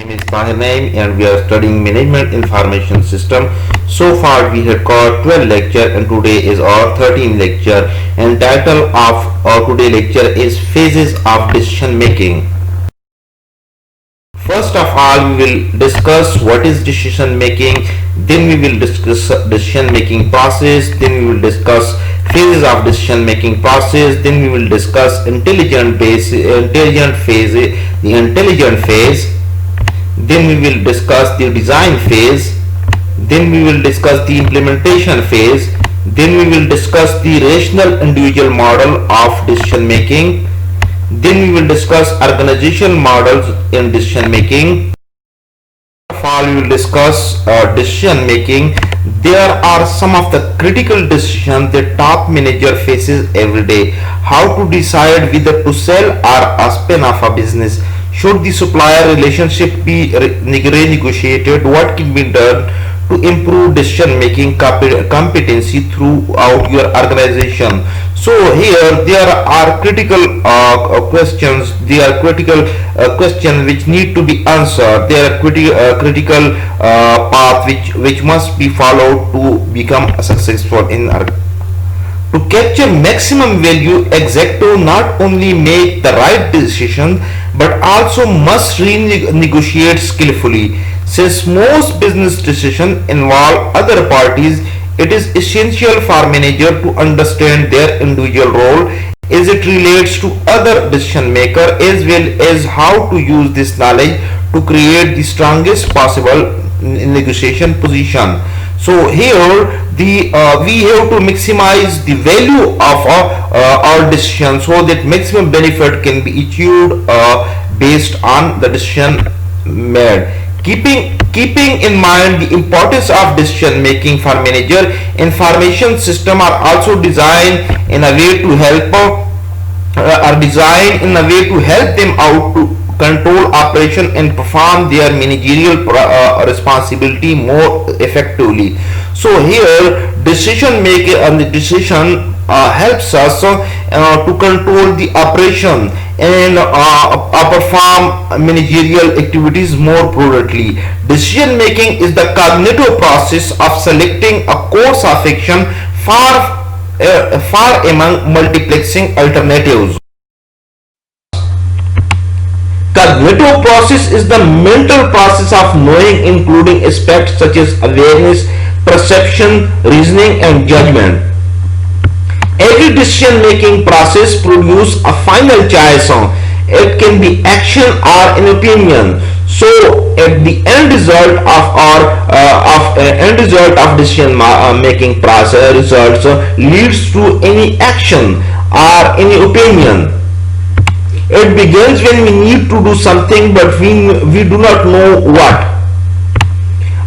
name is Tahir Naim and we are studying Management Information System. So far we have got 12 lecture and today is our 13th lecture, and title of our today lecture is Phases of Decision Making. First of all, we will discuss what is decision making, then we will discuss decision making process, then we will discuss phases of decision making process, then we will discuss intelligent phase, the intelligent phase, then we will discuss the design phase, then we will discuss the implementation phase, then we will discuss the rational individual model of decision making, then we will discuss organizational models in decision making. First of all, we will discuss decision making. There are some of the critical decisions that top manager faces every day. How to decide whether to sell or spin off a business? Should the supplier relationship be renegotiated? What can be done to improve decision making competency throughout your organization? So here there are critical questions. There are critical questions which need to be answered. There are critical path which must be followed to become successful in to capture maximum value. Executive not only make the right decision but also must renegotiate skillfully. Since most business decisions involve other parties, it is essential for manager to understand their individual role as it relates to other decision maker, as well as how to use this knowledge to create the strongest possible negotiation position. So here we have to maximize the value of our decision so that maximum benefit can be achieved based on the decision made. Keeping in mind the importance of decision making for manager, information system are also designed in a way to help them out to control operation and perform their managerial responsibility more effectively. So here decision making and the decision helps us to control the operation and perform managerial activities more prudently. Decision making is the cognitive process of selecting a course of action far among multiplexing alternatives. Cognitive process is the mental process of knowing, including aspects such as awareness, perception, reasoning, and judgment. Every decision making process produces a final choice. It can be action or an opinion. So at the end result of decision making process results leads to any action or any opinion. It begins when we need to do something but we do not know what.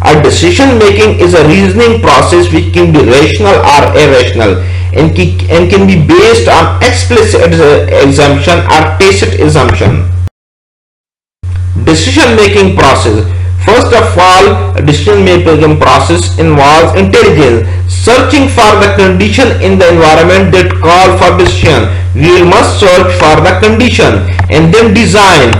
A decision making is a reasoning process which can be rational or irrational and can be based on explicit assumption or tacit assumption. Decision making process. First of all, decision making process involves intelligence, searching for the condition in the environment that call for decision. We must search for the condition and then design,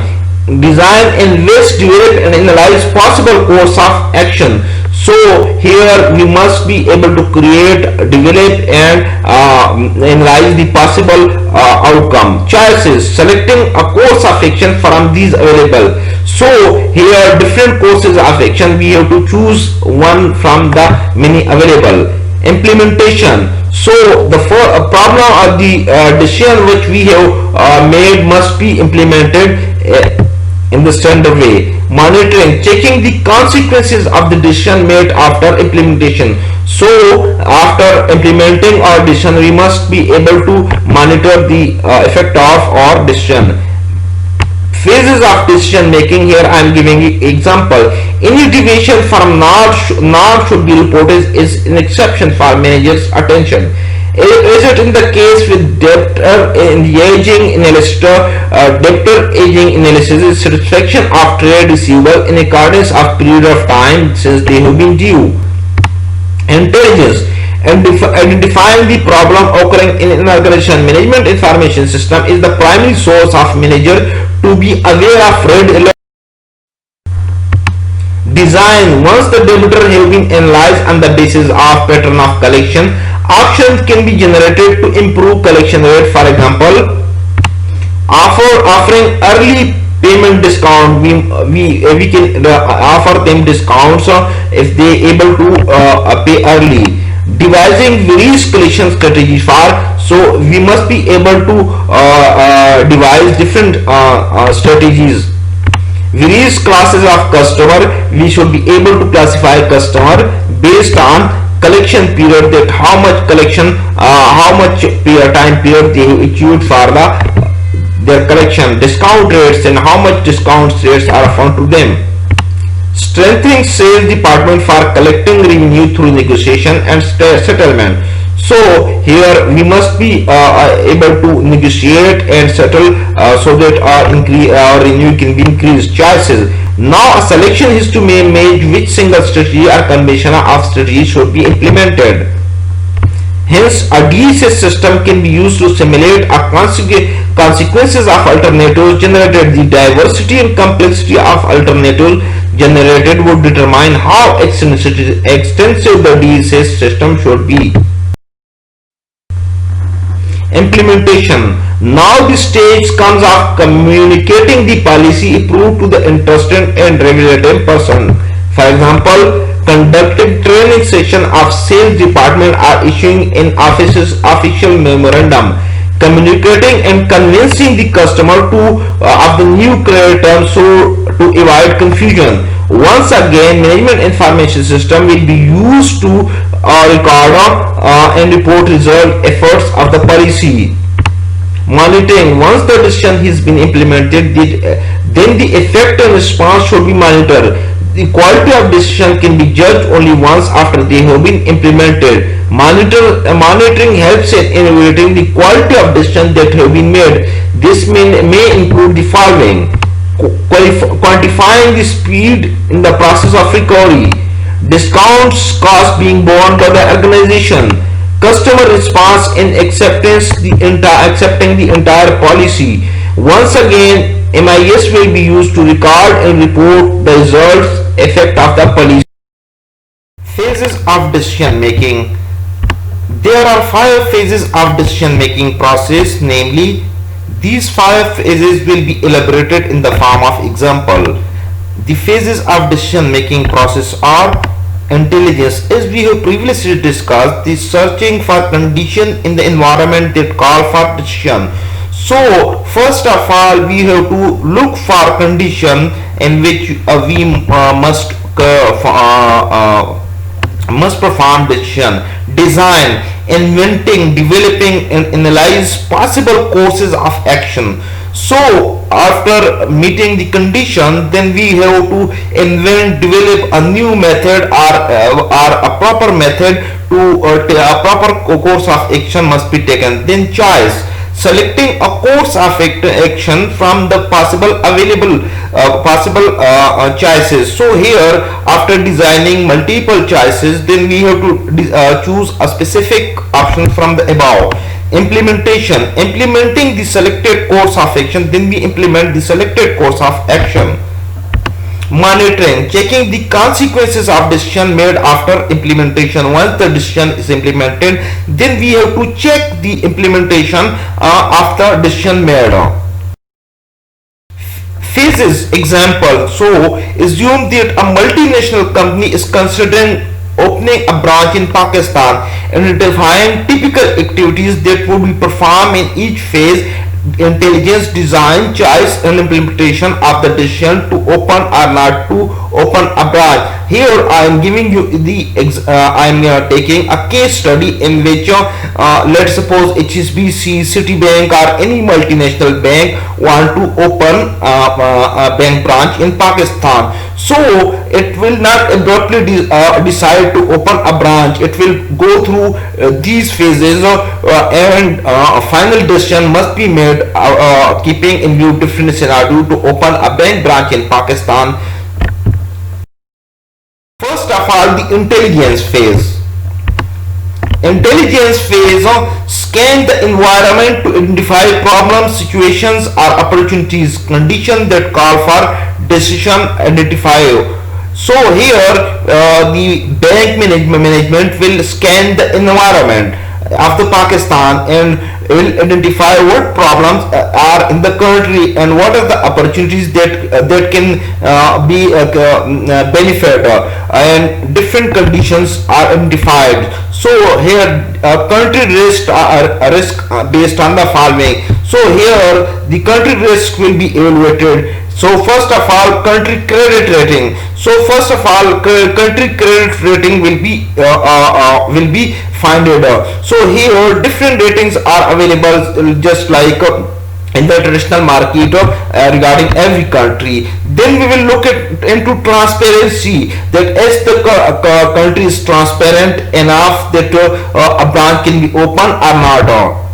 investigate and analyze possible course of action. So here we must be able to create, develop and analyze the possible outcome. Choices, selecting a course of action from these available. So here different courses of action, we have to choose one from the many available. Implementation. So the problem of the decision which we have made must be implemented in the standard way. Monitoring, checking the consequences of the decision made after implementation. So after implementing our decision, we must be able to monitor the effect of our decision. Phases of decision making. Here I am giving you example. Any deviation from norm should be reported is an exception for manager's attention. Is it in the case with debtor aging analysis? Debtor aging analysis is satisfaction of trade receivable in accordance of period of time since they have been due. Intelligence and identifying the problem occurring in an organization. Management information system is the primary source of manager to be aware of red alert Design. Once the debitor have been analyzed on the basis of pattern of collection, options can be generated to improve collection rate. For example, offering early payment discount. We can offer them discounts if they able to pay early. Devising various collection strategies for, so we must be able to devise different strategies. Various classes of customer, we should be able to classify customer based on collection period, that how much collection, how much time period they have achieved for their collection, discount rates, and how much discount rates are offered to them. Strengthening sales department for collecting revenue through negotiation and settlement. So here we must be able to negotiate and settle so that our revenue can be increased. Choices. Now a selection is to be made which single strategy or combination of strategies should be implemented. Hence, a DSS system can be used to simulate a consequences of alternatives generated. The diversity and complexity of alternatives generated would determine how extensive the DSS system should be. Implementation. Now the stage comes of communicating the policy approved to the interested and regulated person. For example, conducting training session of sales department or issuing in offices official memorandum, communicating and convincing the customer to of the new credit terms so to avoid confusion. Once again, management information system will be used to record and report result efforts of the policy. Monitoring. Once the decision has been implemented, then the effect and response should be monitored. The quality of decision can be judged only once after they have been implemented. Monitoring helps in evaluating the quality of decisions that have been made. This may include the following: quantifying the speed in the process of recovery, discounts cost being borne by the organization, customer response in accepting the entire policy. Once again, MIS will be used to record and report the results effect of the policy. Phases of decision making. There are 5 phases of decision making process, namely these 5 phases will be elaborated in the form of example. The phases of decision making process are: intelligence. As we have previously discussed, the searching for condition in the environment that call for decision. So first of all, we have to look for condition in which we must perform decision. Design. Inventing, developing and analyze possible courses of action. So after meeting the condition, then we have to invent, develop a new method or a proper method to a proper course of action must be taken. Then choice. Selecting a course of action from the possible available choices. So here, after designing multiple choices, then we have to choose a specific option from the above. Implementation. Implementing the selected course of action, then we implement the selected course of action. Monitoring. Checking the consequences of decision made after implementation. Once the decision is implemented, then we have to check the implementation after decision made. Phases. Example. So assume that a multinational company is considering opening a branch in Pakistan and identifying typical activities that would be performed in each phase: intelligence, design, choice and implementation of the decision to open or not to open a branch. Here I am giving you the I am taking a case study in which let's suppose HSBC, Citibank or any multinational bank want to open a bank branch in Pakistan. So it will not abruptly decide to open a branch. It will go through these phases and a final decision must be made keeping in view different scenario to open a bank branch in Pakistan. First of all, the intelligence phase. Intelligence phase scan the environment to identify problems, situations or opportunities, conditions that call for decision identify. So here the bank management will scan the environment of the Pakistan and will identify what problems are in the country and what are the opportunities that can be benefit and different conditions are identified. So here country risk based on the following. So here the country risk will be evaluated. So first of all, country credit rating. So first of all, country credit rating will be finded. So here different ratings are available, just like in the traditional market regarding every country. Then we will look into transparency, that as the country is transparent enough that a branch can be open or not.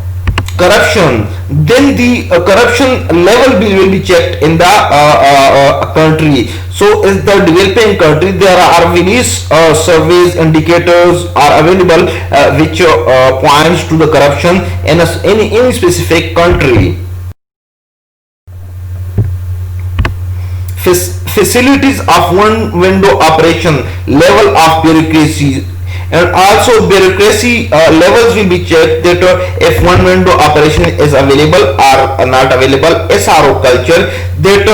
Corruption, then the corruption level will be checked in the country. So is the developing country, there are various surveys indicators are available which points to the corruption in any specific country. Facilities of one window operation, level of bureaucracy, and also bureaucracy levels will be checked, that if one window operation is available or not available. SRO culture, that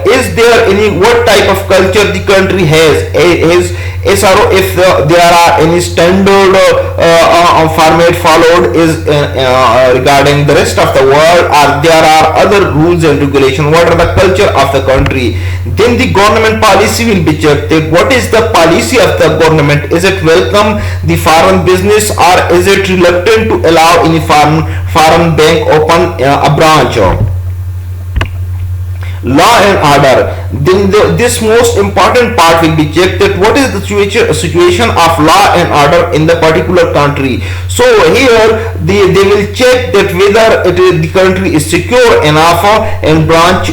is there any, what type of culture the country has, is SRO, if there are any standard format followed is regarding the rest of the world, or there are other rules and regulations, what are the culture of the country. Then the government policy will be checked, that what is the policy of the government, is it welcome the foreign business or is it reluctant to allow any foreign bank open a branch. Law and order, then this most important part will be checked, that what is the situation of law and order in the particular country. So here they will check that whether the country is secure enough and branch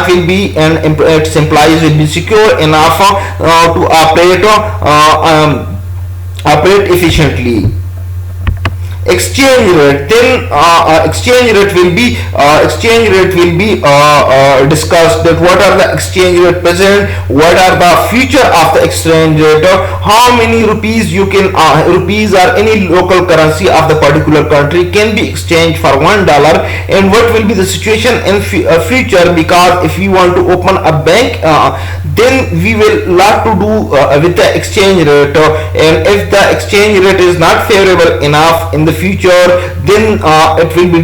will be, and its employees will be secure enough to operate efficiently. Exchange rate, then exchange rate will be discussed, that what are the exchange rate present, what are the future of the exchange rate, how many rupees you can rupees or any local currency of the particular country can be exchanged for $1, and what will be the situation in future, because if we want to open a bank then we will lot to do with the exchange rate, and if the exchange rate is not favorable enough in the future, then it will be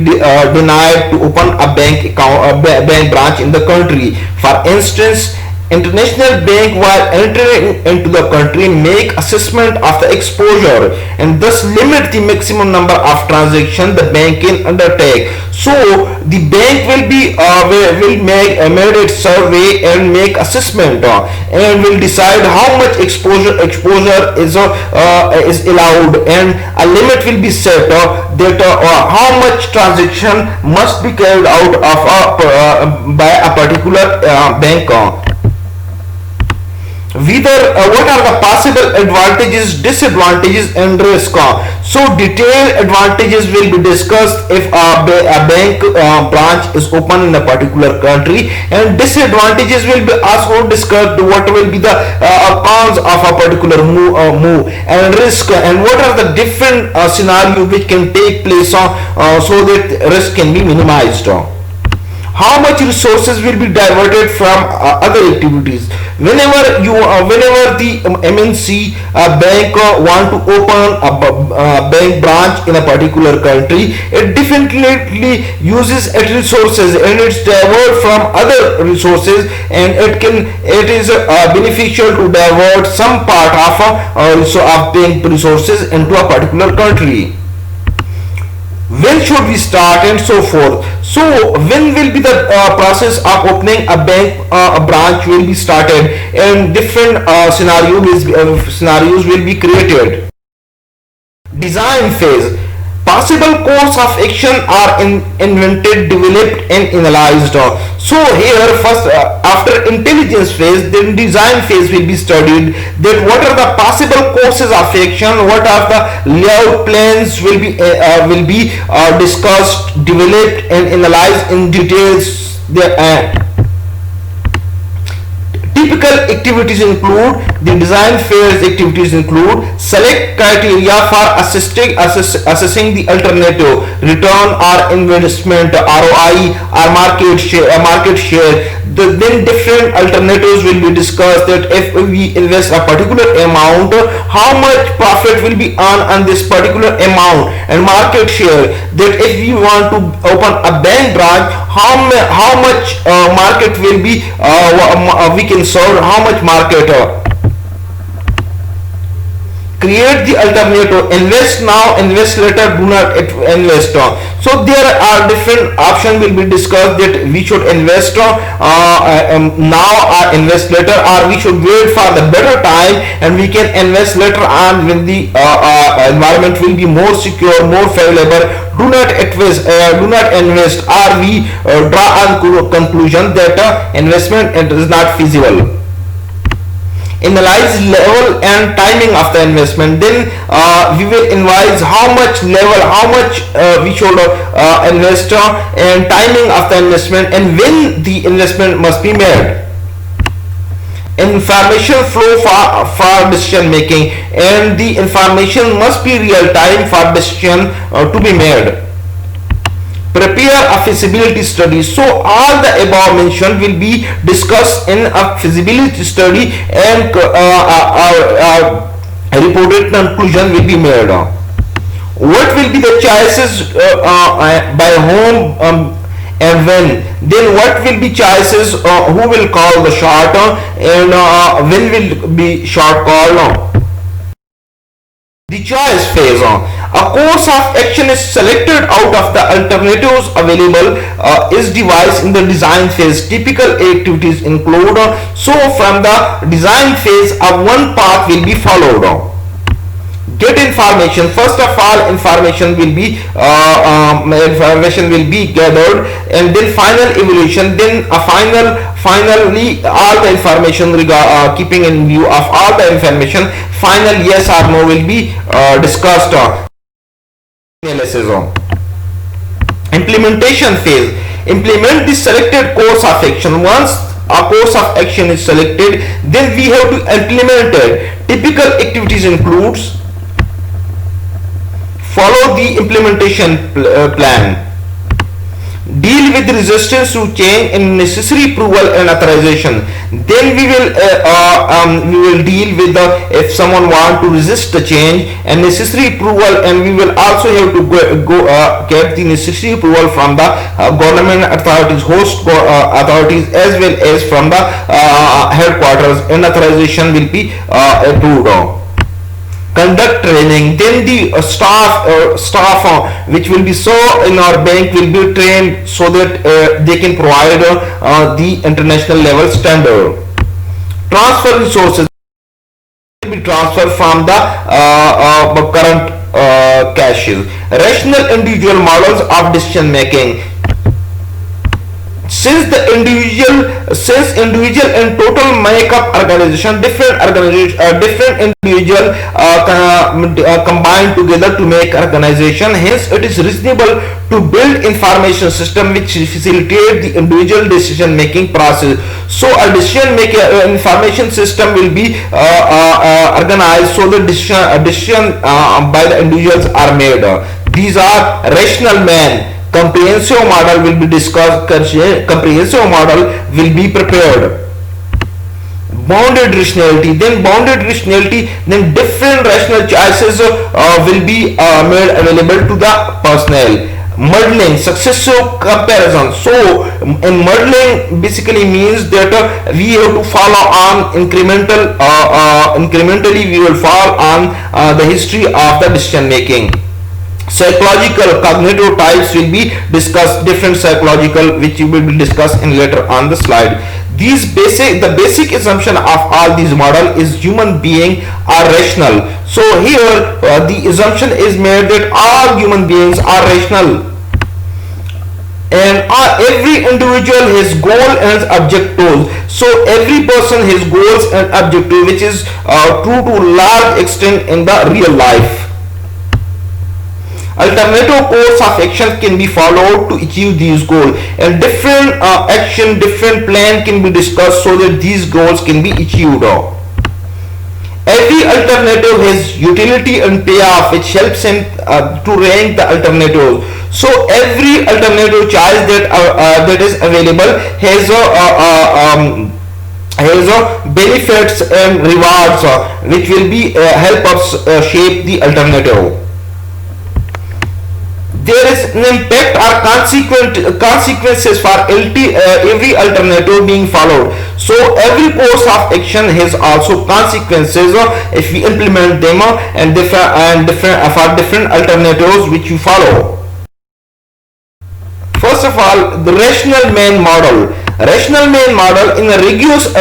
denied to open a bank account, a bank branch in the country. For instance, international bank, while entering into the country, make assessment of the exposure and thus limit the maximum number of transactions the bank can undertake. So the bank will be will make its survey and make assessment and will decide how much exposure is allowed, and a limit will be set that how much transaction must be carried out of by a particular bank. Whether what are the possible advantages, disadvantages and risk. So detailed advantages will be discussed if a bank branch is open in a particular country, and disadvantages will be also discussed, what will be the cons of a particular move, and risk, and what are the different scenarios which can take place so that risk can be minimized. How much resources will be diverted from other activities. Whenever the MNC bank want to open a bank branch in a particular country, it definitely uses its resources and it's divert from other resources, and it is beneficial to divert some part of bank resources into a particular country. When should we start and so forth. So when will be the process of opening a bank branch will be started, and different scenarios will be created. Design phase. Possible course of action are invented, developed and analyzed. So here first after intelligence phase, then design phase will be studied, that what are the possible courses of action, what are the layout plans will be discussed, developed and analyzed in details. Typical activities include the design phase activities include select criteria for assessing the alternative return or investment ROI or market share. Then different alternatives will be discussed, that if we invest a particular amount, how much profit will be earned on this particular amount, and market share, that if we want to open a bank branch, how much market will be we can serve, how much market. Create the alternative, invest now, invest later, do not invest. So there are different options will be discussed, that we should invest now or invest later, or we should wait for the better time and we can invest later on when the environment will be more secure, more favorable. Do not invest, or we draw a conclusion that investment is not feasible. Analyze level and timing of the investment, then we will analyze how much level, how much we should invest, and timing of the investment, and when the investment must be made. Information flow for decision making, and the information must be real time for decision to be made. Prepare a feasibility study. So all the above mentioned will be discussed in a feasibility study, and a reported conclusion will be made. What will be the choices by whom and when? Then what will be choices, who will call the shot, and when will be shot call? The choice phase. A course of action is selected out of the alternatives available, is devised in the design phase. Typical activities include, so from the design phase, one path will be followed. Get information. First of all, information will be gathered, and then final evaluation, then finally all the information keeping in view of all the information, final yes or no will be discussed. Analysis. Implementation phase. Implement the selected course of action. Once a course of action is selected, then we have to implement it. Typical activities includes, follow the implementation plan, deal with resistance to change and necessary approval and authorization. Then we will deal with if someone want to resist the change and necessary approval, and we will also have to go get the necessary approval from the government authorities, host authorities, as well as from the headquarters, and authorization will be approved. Conduct training. Then the staff which will be so in our bank will be trained, so that they can provide the international level standard. Transfer resources will be transferred from the current caches. Rational individual models of decision making. Since individual and total make up organization, different individual combine together to make organization. Hence it is reasonable to build information system which facilitate the individual decision making process. So a decision making information system will be organized, so the decision by the individuals are made. These are rational man. Comprehensive model will be discussed. Comprehensive model will be prepared. Bounded rationality. Then different rational choices will be made available to the personnel. Modeling, successive comparison. So in modeling basically means that we have to follow on incrementally we will follow on the history of the decision making. Psychological cognitive types will be discussed, different psychological, which will be discussed in later on the slide. The basic assumption of all these model is human beings are rational. So here the assumption is made that all human beings are rational, and every individual has goal and objectives. So every person has goals and objectives, which is true to large extent in the real life. alternative course of action can be followed to achieve these goals, and different action, different plan can be discussed so that these goals can be achieved. Every alternative has utility and payoff, which helps him to rank the alternatives. So every alternative choice that is available has benefits and rewards, which will be help us shape the alternative. There is an impact or consequences for every alternative being followed. So every course of action has also consequences if we implement them and different for different alternatives which you follow. First of all, the rational main model. Rational main model, in a rigorous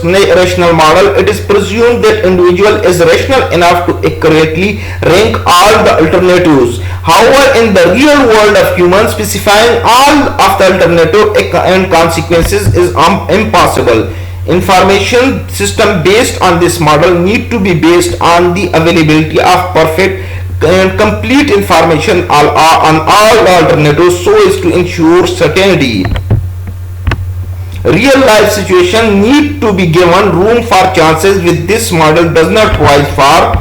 rational model, it is presumed that individual is rational enough to accurately rank all the alternatives. However, in the real world of humans, specifying all of the alternative and consequences is impossible. Information system based on this model need to be based on the availability of perfect and complete information on all the alternatives so as to ensure certainty. Real life situation need to be given room for chances. With this model does not provide for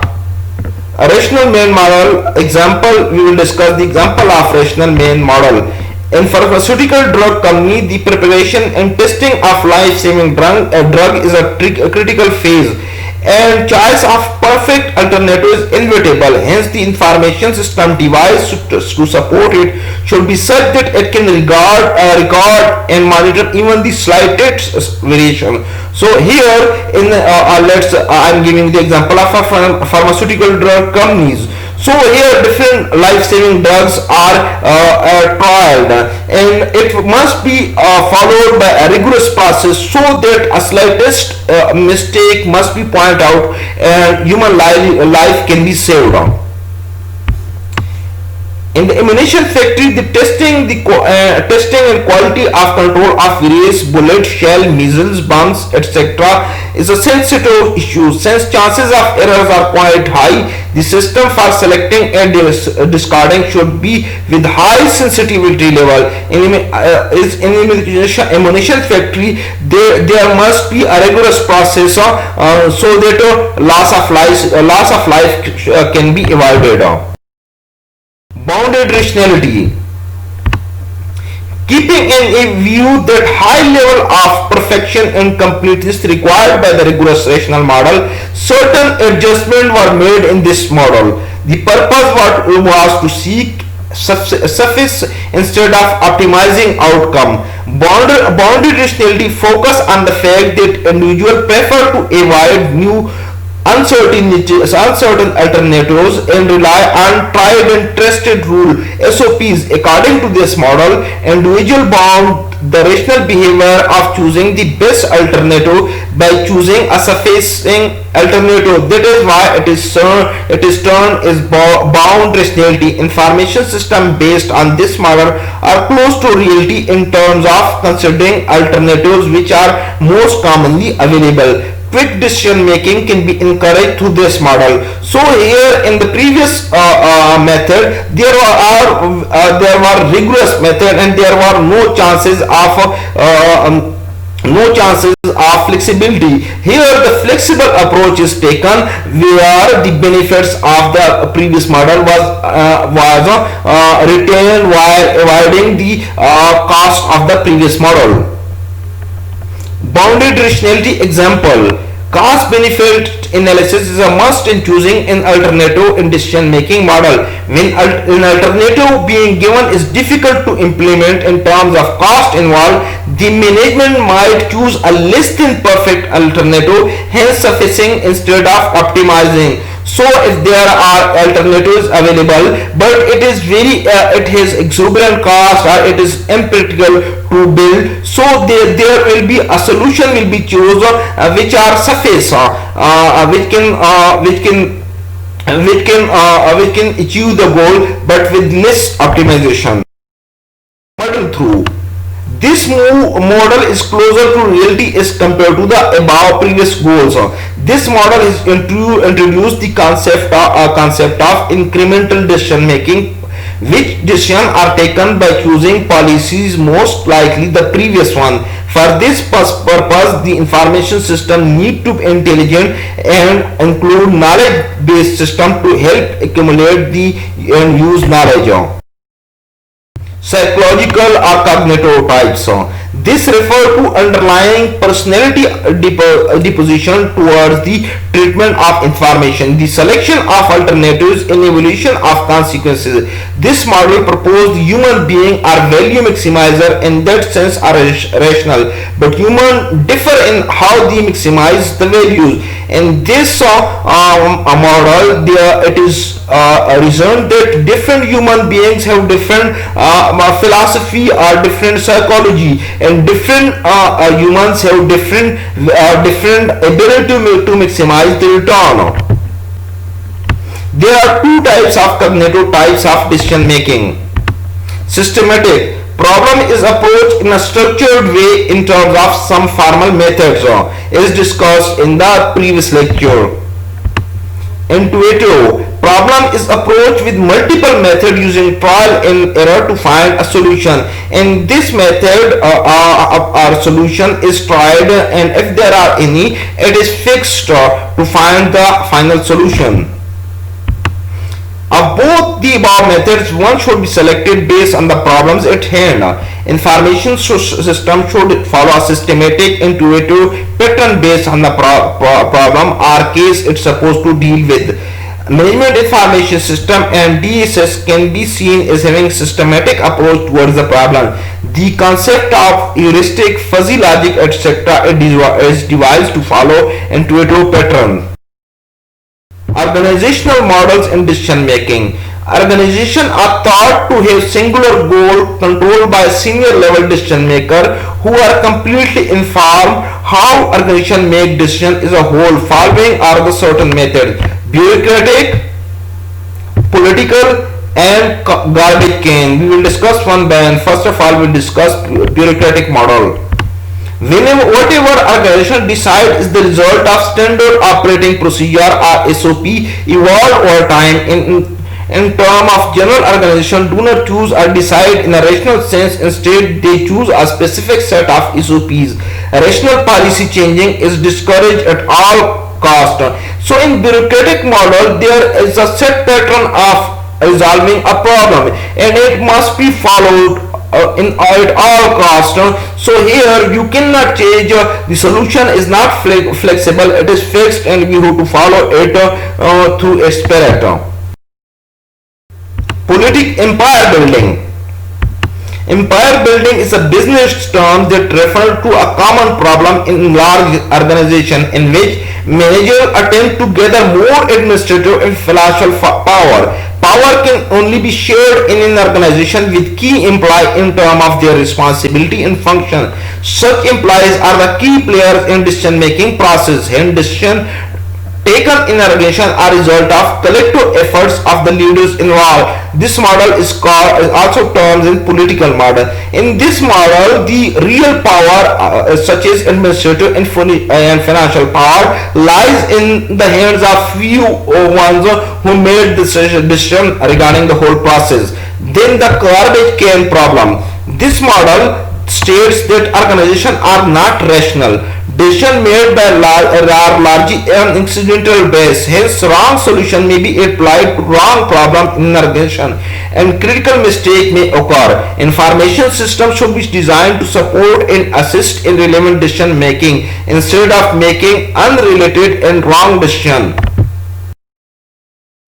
a rational main model. Example, we will discuss the example of rational main model. In pharmaceutical drug company, the preparation and testing of life-saving drug is a critical phase, and choice of perfect alternative is inevitable. Hence, the information system device to support it should be such that it can record and monitor even the slightest variation. So here, I'm giving the example of a pharmaceutical drug companies. So here different life-saving drugs are trialed, and it must be followed by a rigorous process so that a slightest mistake must be pointed out and human life can be saved. In the ammunition factory, the testing and quality of control of various bullet, shell, missiles, bombs, etc. is a sensitive issue. Since chances of errors are quite high, the system for selecting and discarding should be with high sensitivity level. In ammunition factory, there must be a rigorous process so that loss of life can be avoided. Bounded rationality. Keeping in view that high level of perfection and completeness required by the rigorous rational model, certain adjustments were made in this model. The purpose was to seek suffice instead of optimizing outcome. Bounded rationality focus on the fact that individuals prefer to avoid new uncertain alternatives and rely on tried and trusted rule SOPs. According to this model, individual bound the rational behavior of choosing the best alternative by choosing a sufficing alternative. That is why it is termed as bound rationality. Information system based on this model are close to reality in terms of considering alternatives which are most commonly available. Quick decision making can be encouraged through this model. So here in the previous method, there were rigorous method and there were no chances of flexibility. Here the flexible approach is taken, where the benefits of the previous model was retained while avoiding the cost of the previous model. Bounded rationality example. Cost benefit analysis is a must in choosing an alternative in decision making model. When an alternative being given is difficult to implement in terms of cost involved, the management might choose a less than perfect alternative, hence sufficing instead of optimizing. So if there are alternatives available but it has exuberant cost or it is impractical to build, so there will be a solution will be chosen which are suffice which can achieve the goal but with less optimization. Model through this model is closer to reality as compared to the above previous goals. This model is introduced the concept of incremental decision making which decisions are taken by choosing policies most likely the previous one. For this purpose, the information system need to be intelligent and include knowledge-based system to help accumulate the and use knowledge. Psychological or cognitive types. This refers to underlying personality disposition towards the treatment of information, the selection of alternatives, and evaluation of consequences. This model proposed human beings are value maximizer, in that sense are rational, but humans differ in how they maximize the values. In this model, it is reasoned that different human beings have different philosophy or different psychology, and different humans have different ability to maximize the return. There are two types of cognitive types of decision making. Systematic problem is approached in a structured way in terms of some formal methods, as discussed in the previous lecture. Intuitive problem is approached with multiple methods using trial and error to find a solution. In this method, our solution is tried, and if there are any, it is fixed to find the final solution. Of both the above methods, one should be selected based on the problems at hand. Information system should follow a systematic, intuitive pattern based on the problem or case it's supposed to deal with. Management information system and DSS can be seen as having systematic approach towards the problem. The concept of heuristic, fuzzy logic, etc. is devised to follow intuitive pattern. Organizational models in decision making. Organizations are thought to have singular goal controlled by a senior level decision maker who are completely informed how organization make decision as a whole following are the certain methods: bureaucratic, political, and garbage can. We will discuss one by one. First of all, we discuss bureaucratic model. Whatever organization decides is the result of standard operating procedure or SOP evolved over time. In terms of general organization do not choose or decide in a rational sense. Instead, they choose a specific set of SOPs. Rational policy changing is discouraged at all cost. So in bureaucratic model, there is a set pattern of resolving a problem, and it must be followed at all cost. So here you cannot change. The solution is not flexible, it is fixed, and we have to follow it through its spirit. Empire building. Empire building is a business term that refers to a common problem in large organization in which managers attempt to gather more administrative and financial power. Power can only be shared in an organization with key employees in terms of their responsibility and function. Such employees are the key players in decision making process, and decisions taken in an organization are result of collective efforts of the leaders involved. This model is also termed as political model. In this model, the real power such as administrative and financial power lies in the hands of few ones who made the decision regarding the whole process. Then the garbage can problem. This model states that organizations are not rational. Decisions made by are largely on incidental base. Hence, wrong solution may be applied to wrong problem in an organization, and critical mistake may occur. Information system should be designed to support and assist in relevant decision making instead of making unrelated and wrong decision.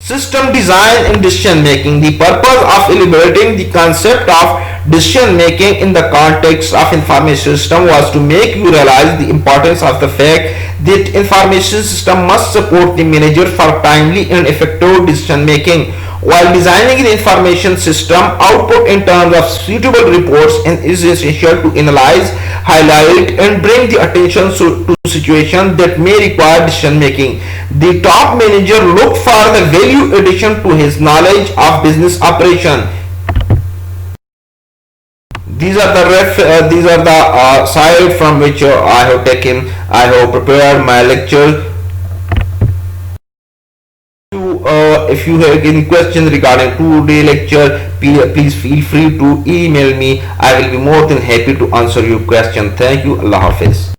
System design and decision making. The purpose of elaborating the concept of decision making in the context of information system was to make you realize the importance of the fact that information system must support the manager for timely and effective decision making. While designing the information system, output in terms of suitable reports is essential to analyze, highlight, and bring the attention to situations that may require decision making. The top manager look for the value addition to his knowledge of business operation. These are the site from which I have prepared my lecture to if you have any questions regarding today lecture, please feel free to email me. I will be more than happy to answer your question. Thank you. Allah Hafiz.